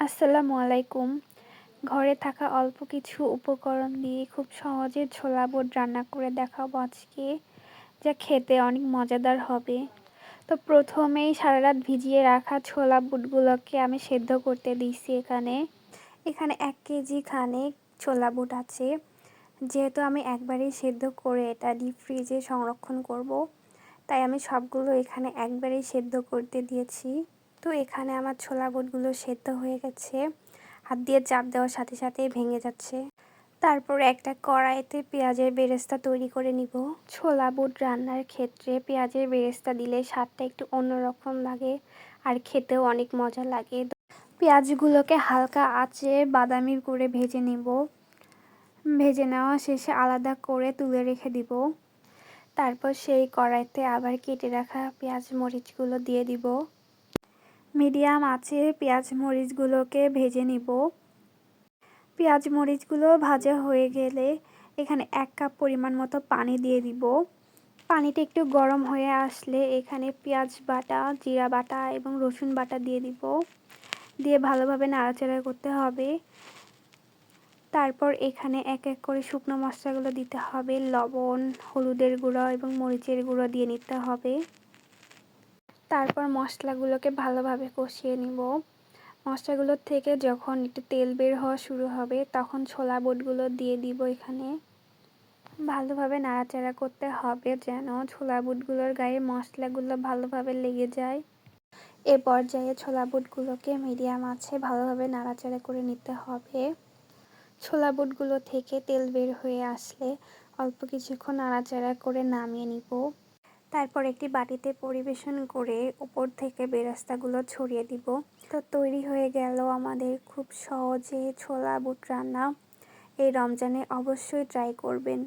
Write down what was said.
আসসালামু আলাইকুম। ঘরে থাকা অল্প কিছু উপকরণ দিয়ে খুব সহজে ছোলা বুট রান্না করে দেখাবো আজকে, যা খেতে অনেক মজাদার হবে। তো প্রথমেই সারারাত ভিজিয়ে রাখা ছোলা বুটগুলোকে আমি সেদ্ধ করতে দিয়েছি এখানে। এখানে 1 কেজি খানেক ছোলা বুট আছে। যেহেতু আমি একবারেই সেদ্ধ করে এটা ডিপ ফ্রিজে সংরক্ষণ করব, তাই আমি সবগুলো এখানে একবারেই সেদ্ধ করতে দিয়েছি। তো এখানে আমার ছোলা বুটগুলো সেদ্ধ হয়ে গেছে। হাত দিয়ে চাপ দেওয়ার সাথে সাথেই ভেঙে যাচ্ছে। তারপর একটা কড়াইতে পেঁয়াজের বেরেস্তা তৈরি করে নিব। ছোলা বুট রান্নার ক্ষেত্রে পেঁয়াজের বেরেস্তা দিলে স্বাদটা একটু অন্যরকম লাগে আর খেতেও অনেক মজা লাগে। পেঁয়াজগুলোকে হালকা আঁচে বাদামি করে ভেজে নিব। ভেজে নেওয়া শেষে আলাদা করে তুলে রেখে দিব। তারপর সেই কড়াইতে আবার কেটে রাখা পেঁয়াজ মরিচগুলো দিয়ে দিব। মিডিয়াম আঁচে পেঁয়াজ মরিচগুলোকে ভেজে নিব। পেঁয়াজ মরিচগুলো ভাজা হয়ে গেলে এখানে 1 কাপ পরিমাণ মতো পানি দিয়ে দিব। পানিটা একটু গরম হয়ে আসলে এখানে পেঁয়াজ বাটা, জিরা বাটা এবং রসুন বাটা দিয়ে দিব। দিয়ে ভালোভাবে নাড়াচাড়া করতে হবে। তারপর এখানে এক এক করে শুকনো মশলাগুলো দিতে হবে। লবণ, হলুদের গুঁড়ো এবং মরিচের গুঁড়ো দিয়ে নিতে হবে। তারপর মশলাগুলোকে ভালোভাবে কষিয়ে নিব। মশলাগুলোর থেকে যখন একটু তেল বের হওয়া শুরু হবে তখন ছোলা বুটগুলো দিয়ে দিব এখানে। ভালোভাবে নাড়াচাড়া করতে হবে যেন ছোলা বুটগুলোর গায়ে মশলাগুলো ভালোভাবে লেগে যায়। এ পর্যায়ে ছোলা বুটগুলোকে মিডিয়াম আঁচে ভালোভাবে নাড়াচাড়া করে নিতে হবে। ছোলা বুটগুলো থেকে তেল বের হয়ে আসলে অল্প কিছুক্ষণ নাড়াচাড়া করে নামিয়ে নিব। তারপর একটি বাটিতে পরিবেশন করে উপর থেকে বেরেস্তাগুলো ছড়িয়ে দিব। তো তৈরি হয়ে গেল আমাদের খুব সহজে ছোলা বুট রান্না। এই রমজানে অবশ্যই ট্রাই করবেন।